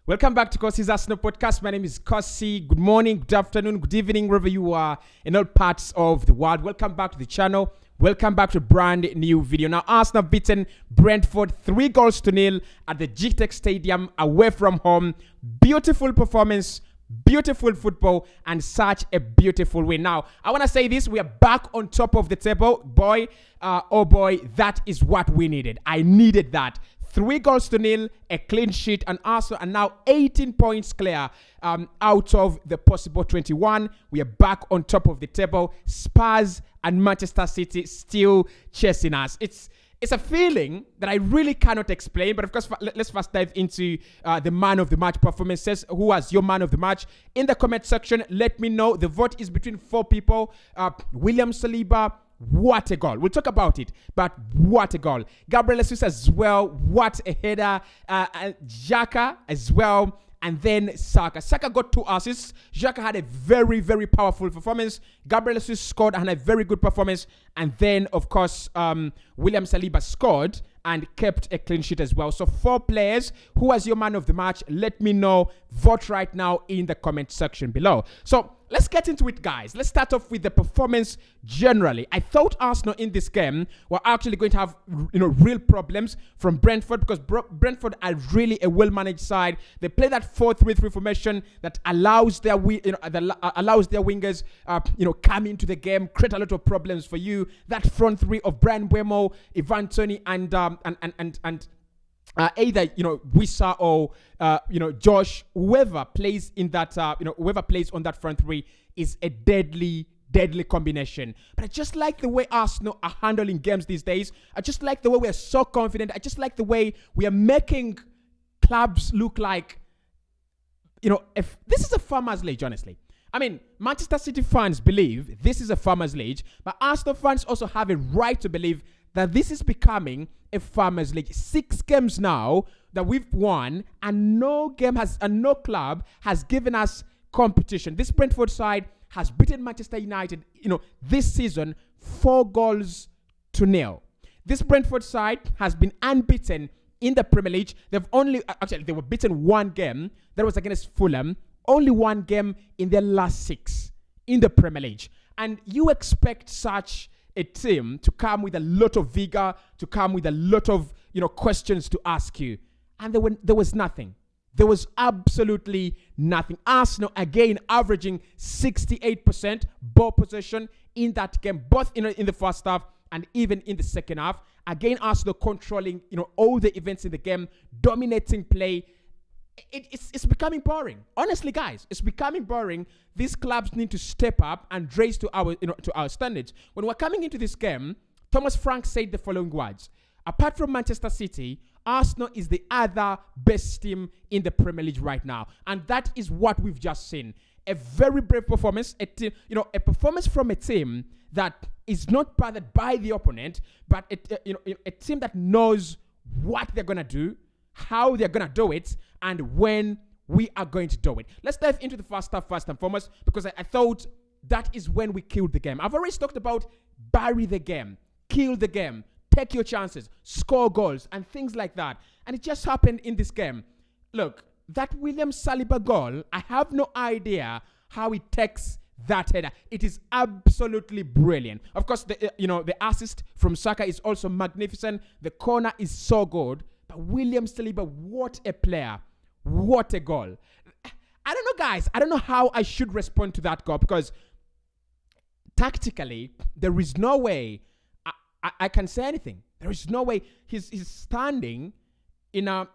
Welcome back to Kossi's Arsenal podcast. My name is Kossi. Good morning, good afternoon, good evening, wherever you are in all parts of the world. Welcome back to the channel. Welcome back to a brand new video. Now, Arsenal beaten Brentford 3-0 at the GTEC Stadium away from home. Beautiful performance, beautiful football, and such a beautiful win. Now, I want to say this. We are back on top of the table. Boy, oh boy, that is what we needed. I needed that. 3-0, a clean sheet, and Arsenal are now 18 points clear out of the possible 21. We are back on top of the table. Spurs and Manchester City still chasing us. It's a feeling that I really cannot explain, but of course, let's first dive into the man of the match performances. Who was your man of the match? In the comment section, let me know. The vote is between 4 people. William Saliba. What a goal. We'll talk about it, but what a goal. Gabriel Jesus as well. What a header. Xhaka as well. And then Saka. Saka got 2 assists. Xhaka had a very, very powerful performance. Gabriel Jesus scored and had a very good performance. And then, of course, William Saliba scored and kept a clean sheet as well. So 4 players. Who was your man of the match? Let me know. Vote right now in the comment section below. So let's get into it, guys. Let's start off with the performance generally. I thought Arsenal in this game were actually going to have, real problems from Brentford, because Brentford are really a well-managed side. They play that 4-3-3 formation that allows their wingers, come into the game, create a lot of problems for you. That front three of Brian Mbeumo, Ivan Toney, and either Wissa or Josh, whoever plays in that whoever plays on that front three is a deadly combination. But I just like the way Arsenal are handling games these days. I just like the way we are so confident. I just like the way we are making clubs look like, if this is a farmer's league, honestly. I mean, Manchester City fans believe this is a farmer's league, but Arsenal fans also have a right to believe that this is becoming a farmers league. 6 games now that we've won, and no club has given us competition. This Brentford side has beaten Manchester United, this season 4-0. This Brentford side has been unbeaten in the Premier League. They were beaten 1 game. That was against Fulham. Only 1 game in their last 6 in the Premier League. And you expect such a team to come with a lot of vigor, to come with a lot of questions to ask you, and there was nothing. There was absolutely nothing. Arsenal again averaging 68% ball possession in that game, both in the first half and even in the second half. Again, Arsenal controlling all the events in the game, dominating play. It's becoming boring. Honestly, guys, it's becoming boring. These clubs need to step up and raise to our standards. When we're coming into this game, Thomas Frank said the following words: apart from Manchester City, Arsenal is the other best team in the Premier League right now. And that is what we've just seen. A very brave performance, a performance from a team that is not bothered by the opponent, but a team that knows what they're going to do, how they're going to do it, and when we are going to do it. Let's dive into the first half first and foremost, because I thought that is when we killed the game. I've already talked about bury the game, kill the game, take your chances, score goals, and things like that. And it just happened in this game. Look, that William Saliba goal, I have no idea how he takes that header. It is absolutely brilliant. Of course, the assist from Saka is also magnificent. The corner is so good. But William Saliba, what a player. What a goal. I don't know, guys. I don't know how I should respond to that goal, because tactically, there is no way I can say anything. There is no way. He's standing in a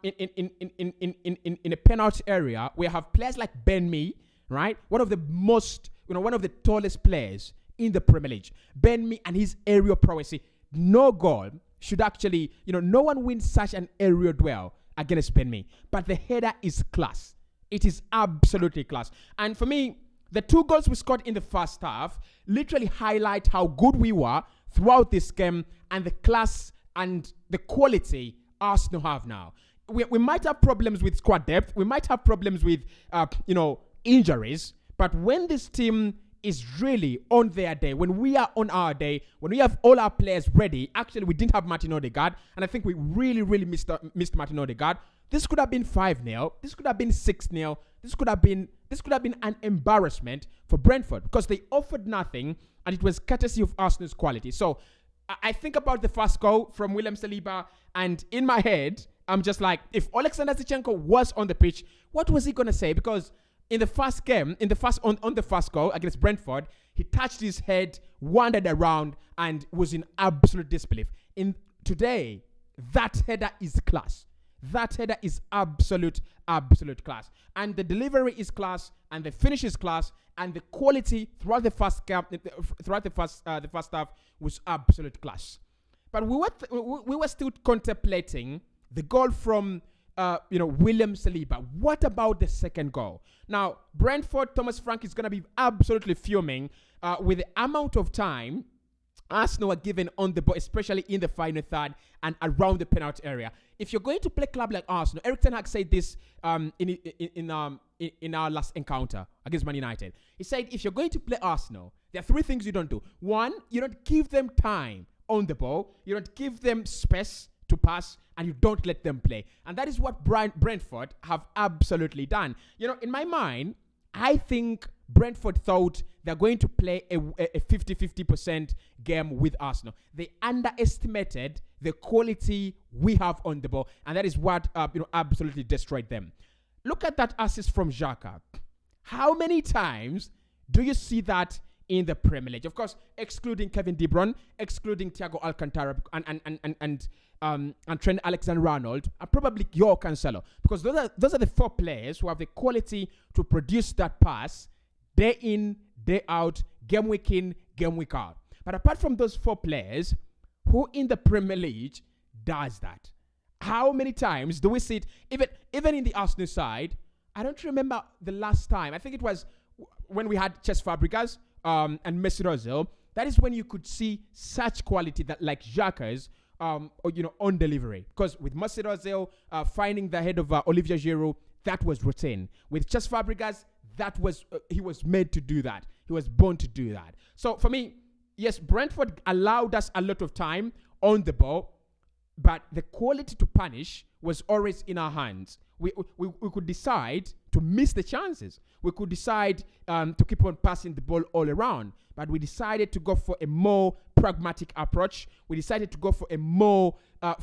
penalty area where you have players like Ben Mee, right? One of the tallest players in the Premier League. Ben Mee and his aerial prowess. No goal should actually, no one wins such an aerial duel against Ben Mee. But the header is class. It is absolutely class. And for me, the 2 goals we scored in the first half literally highlight how good we were throughout this game and the class and the quality Arsenal have now. We might have problems with squad depth. We might have problems with, injuries. But when this team is really on their day. When we are on our day, when we have all our players ready, actually we didn't have Martin Odegaard, and I think we really missed Martin Odegaard. This could have been 5-0. This could have been 6-0. This could have been an embarrassment for Brentford because they offered nothing, and it was courtesy of Arsenal's quality. So I think about the first goal from William Saliba, and in my head, I'm just like, if Alexander Zinchenko was on the pitch, what was he gonna say? Because in the first game, on the first goal against Brentford, he touched his head, wandered around, and was in absolute disbelief. In today, that header is class. That header is absolute class. And the delivery is class, and the finish is class, and the quality throughout the first half was absolute class. But we were still contemplating the goal from William Saliba. What about the second goal? Now, Brentford, Thomas Frank is going to be absolutely fuming with the amount of time Arsenal are given on the ball, especially in the final third and around the penalty area. If you're going to play a club like Arsenal, Eric Ten Hag said this in our last encounter against Man United. He said, if you're going to play Arsenal, there are 3 things you don't do. 1, you don't give them time on the ball. You don't give them space to pass, and you don't let them play. And that is what Brentford have absolutely done. In my mind, I think Brentford thought they're going to play a 50-50% game with Arsenal. They underestimated the quality we have on the ball, and that is what absolutely destroyed them. Look at that assist from Xhaka. How many times do you see that in the Premier League? Of course, excluding Kevin De Bruyne, excluding Thiago Alcantara, and Trent Alexander-Arnold, and probably your Cancelo, because those are the 4 players who have the quality to produce that pass day in, day out, game week in, game week out. But apart from those 4 players, who in the Premier League does that? How many times do we see it? Even in the Arsenal side, I don't remember the last time. I think it was when we had Cesc Fabregas and Mesut Ozil. That is when you could see such quality that like Xhaka's on delivery. Because with Mesut Ozil finding the head of Olivier Giroud, that was routine. With Cesc Fabregas, that was he was made to do that. He was born to do that. So for me, yes, Brentford allowed us a lot of time on the ball, but the quality to punish was always in our hands. We could decide to miss the chances. We could decide to keep on passing the ball all around. But we decided to go for a more pragmatic approach. We decided to go for a more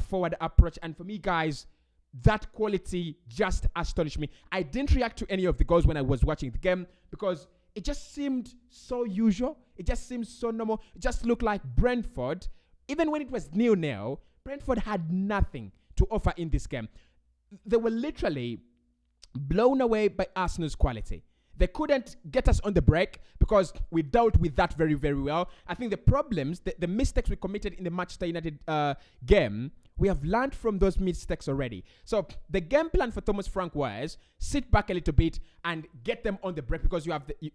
forward approach. And for me, guys, that quality just astonished me. I didn't react to any of the goals when I was watching the game because it just seemed so usual. It just seemed so normal. It just looked like Brentford, even when it was 0-0, Brentford had nothing to offer in this game. They were literally blown away by Arsenal's quality. They couldn't get us on the break because we dealt with that very, very well. I think the problems, the mistakes we committed in the Manchester United game, we have learned from those mistakes already. So the game plan for Thomas Frank was sit back a little bit and get them on the break because you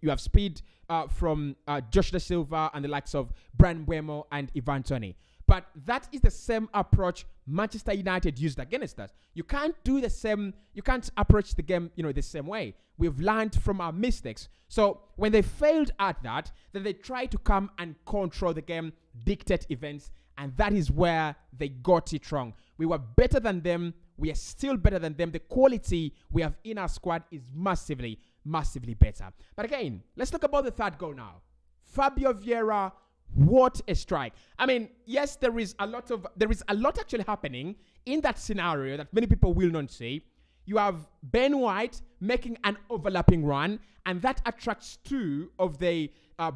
have speed from Josh Da Silva and the likes of Bryan Mbeumo and Ivan Toney. But that is the same approach Manchester United used against us. You can't do the same. You can't approach the game, the same way. We've learned from our mistakes. So when they failed at that, then they tried to come and control the game, dictate events, and that is where they got it wrong. We were better than them. We are still better than them. The quality we have in our squad is massively, massively better. But again, let's talk about the third goal now. Fabio Vieira. What a strike. I mean, yes, there is a lot actually happening in that scenario that many people will not see. You have Ben White making an overlapping run, and that attracts 2 of the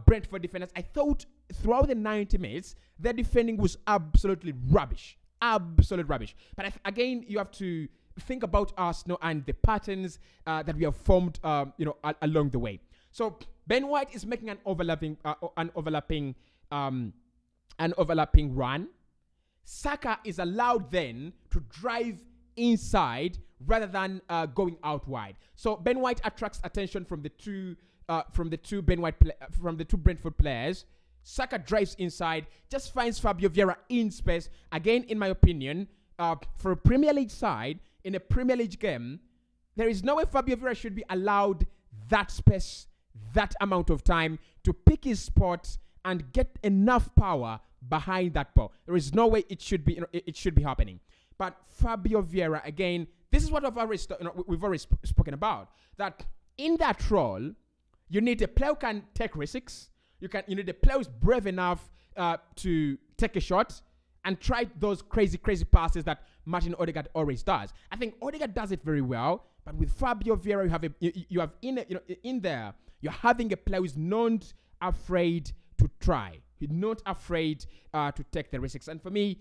Brentford defenders. I thought throughout the 90 minutes, their defending was absolutely rubbish. Absolute rubbish. But again, you have to think about Arsenal and the patterns that we have formed, along the way. So Ben White is making an overlapping run. Saka is allowed then to drive inside rather than going out wide. So Ben White attracts attention from the two Brentford players. Saka drives inside, just finds Fabio Vieira in space. Again, in my opinion, for a Premier League side in a Premier League game, there is no way Fabio Vieira should be allowed that space that amount of time to pick his spot and get enough power behind that ball. There is no way it should be it should be happening. But Fabio Vieira, again, this is what we've already spoken about. That in that role, you need a player who can take risks. You need a player who's brave enough to take a shot and try those crazy passes that Martin Odegaard always does. I think Odegaard does it very well, but with Fabio Vieira, you have in there, you're having a player who's not afraid to try. He's not afraid to take the risks. And for me,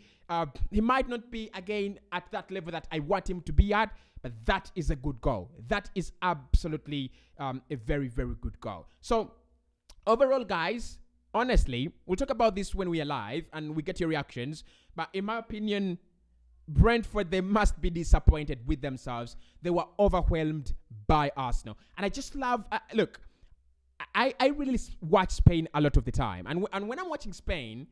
he might not be, again, at that level that I want him to be at, but that is a good goal. That is absolutely a very, very good goal. So, overall, guys, honestly, we'll talk about this when we are live and we get your reactions. But in my opinion, Brentford, they must be disappointed with themselves. They were overwhelmed by Arsenal. And I just love, look, I really watch Spain a lot of the time. And when I'm watching Spain,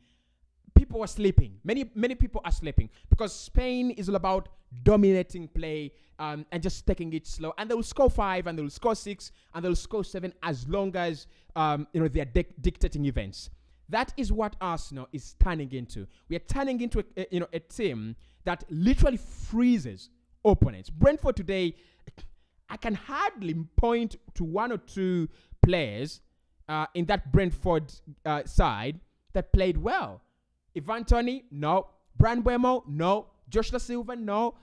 people are sleeping. Many people are sleeping because Spain is all about dominating play and just taking it slow. And they will score 5 and they will score 6 and they will score 7 as long as they are dictating events. That is what Arsenal is turning into. We are turning into a team that literally freezes opponents. Brentford today, I can hardly point to 1 or 2 players in that Brentford side that played well. Ivan Toney, no. Brand Buemo, no. Joshua Silva, no.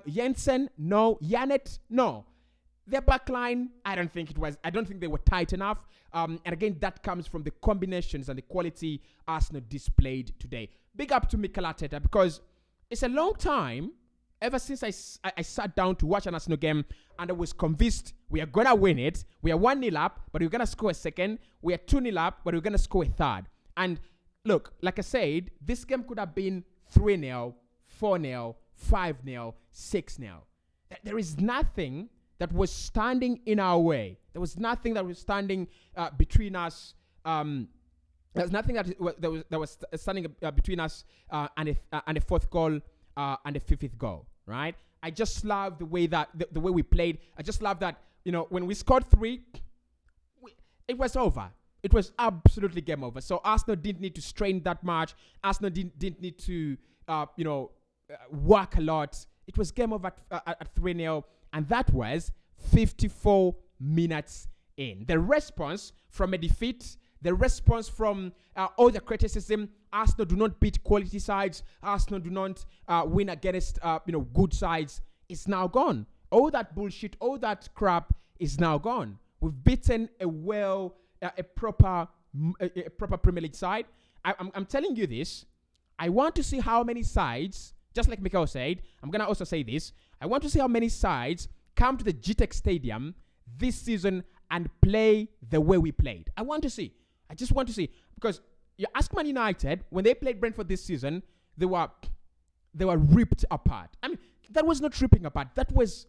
Jensen, no. Janet, no. Their backline, I don't think they were tight enough. And again, that comes from the combinations and the quality Arsenal displayed today. Big up to Mikel Arteta because it's a long time ever since I sat down to watch an Arsenal game and I was convinced we are going to win it. We are 1-0 up, but we're going to score a second. We are 2-0 up, but we're going to score a third. And look, like I said, this game could have been 3-0, 4-0, 5-0, 6-0. There is nothing that was standing in our way. There was nothing that was standing between us. There's nothing that was standing between us and a fourth goal and a fifth goal. Right? I just love the way that the way we played. I just love that when we scored 3, it was over. It was absolutely game over. So Arsenal didn't need to strain that much. Arsenal didn't need to work a lot. It was game over at 3-0. And that was 54 minutes in. The response from a defeat, the response from all the criticism, Arsenal do not beat quality sides. Arsenal do not win against good sides. It's now gone. All that bullshit, all that crap is now gone. We've beaten a proper Premier League side. I'm telling you this. I want to see how many sides, just like Mikel said, I'm going to also say this. I want to see how many sides come to the GTEC Stadium this season and play the way we played. I want to see. I just want to see. Because you ask Man United, when they played Brentford this season, they were ripped apart. I mean, that was not ripping apart. That was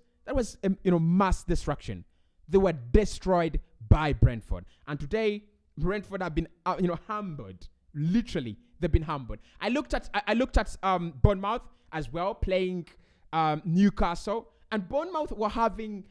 mass destruction. They were destroyed by Brentford. And today, Brentford have been humbled. Literally, they've been humbled. I looked at Bournemouth as well, playing Newcastle, and Bournemouth were having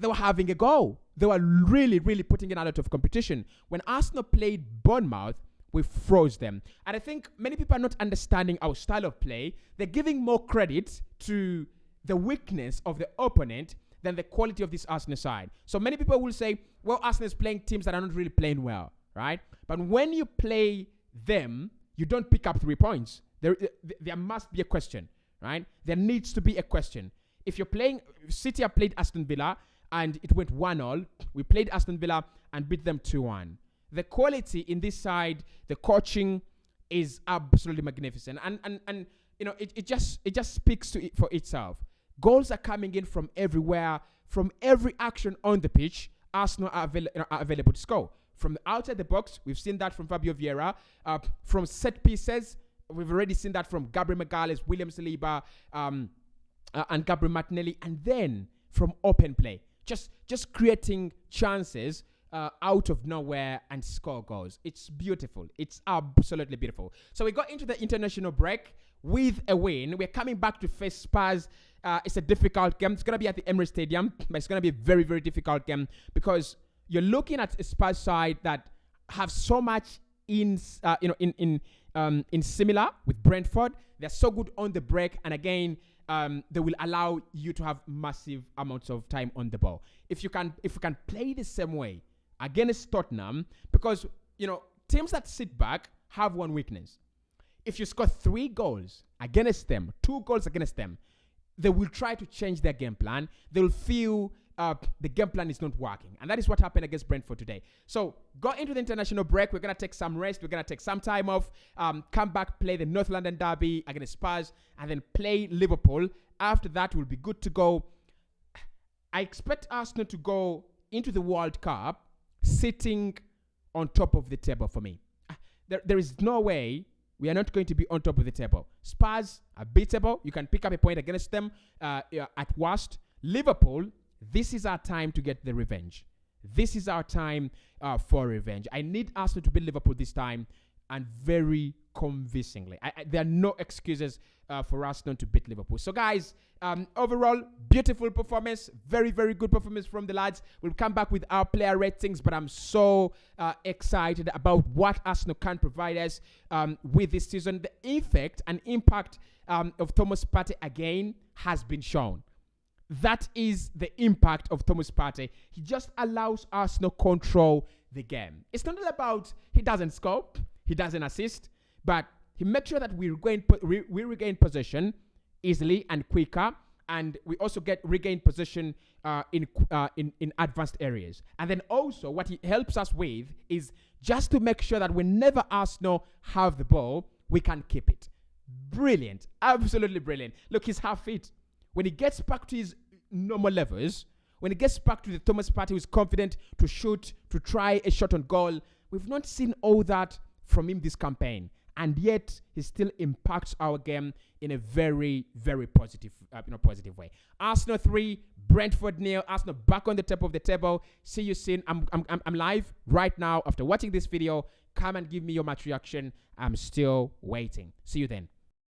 a go. They were really, really putting in a lot of competition. When Arsenal played Bournemouth, we froze them. And I think many people are not understanding our style of play. They're giving more credit to the weakness of the opponent than the quality of this Arsenal side. So many people will say, well, Arsenal is playing teams that are not really playing well, right? But when you play them, you don't pick up 3 points. There must be a question, right? There needs to be a question. If you're playing, City have played Aston Villa and it went 1-0. We played Aston Villa and beat them 2-1. The quality in this side, the coaching is absolutely magnificent. And it just speaks to it for itself. Goals are coming in from everywhere, from every action on the pitch. Arsenal are available to score. From outside the box, we've seen that from Fabio Vieira. From set pieces, we've already seen that from Gabriel Magalhaes, William Saliba, and Gabriel Martinelli. And then from open play, just creating chances out of nowhere and score goals. It's beautiful. It's absolutely beautiful. So we got into the international break with a win. We're coming back to face Spurs. It's a difficult game. It's going to be at the Emirates Stadium, but it's going to be a very, very difficult game because you're looking at a Spurs side that have so much in similar with Brentford. They're so good on the break, and again, they will allow you to have massive amounts of time on the ball. If you can play the same way against Tottenham, because teams that sit back have one weakness. If you score 3 goals against them, 2 goals against them, they will try to change their game plan. They'll feel the game plan is not working. And that is what happened against Brentford today. So go into the international break. We're going to take some rest. We're going to take some time off. Come back, play the North London derby against Spurs, and then play Liverpool. After that, we'll be good to go. I expect Arsenal to go into the World Cup sitting on top of the table for me. There is no way we are not going to be on top of the table. Spurs are beatable. You can pick up a point against them at worst. Liverpool, this is our time to get the revenge. This is our time for revenge. I need Arsenal to beat Liverpool this time, and very convincingly. There are no excuses for Arsenal to beat Liverpool. So guys, overall, beautiful performance. Very, very good performance from the lads. We'll come back with our player ratings, but I'm so excited about what Arsenal can provide us with this season. The effect and impact of Thomas Partey again has been shown. That is the impact of Thomas Partey. He just allows Arsenal control the game. It's not about he doesn't score, he doesn't assist, but he makes sure that we regain possession easily and quicker, and we also regain possession in advanced areas. And then also what he helps us with is just to make sure that whenever Arsenal have the ball, we can keep it. Brilliant. Absolutely brilliant. Look, he's half fit. When he gets back to his normal levels, when he gets back to the Thomas Partey who is confident to shoot, to try a shot on goal, we've not seen all that from him this campaign. And yet, he still impacts our game in a very, very positive way. Arsenal 3, Brentford 0. Arsenal back on the top of the table. See you soon. I'm live right now. After watching this video, come and give me your match reaction. I'm still waiting. See you then.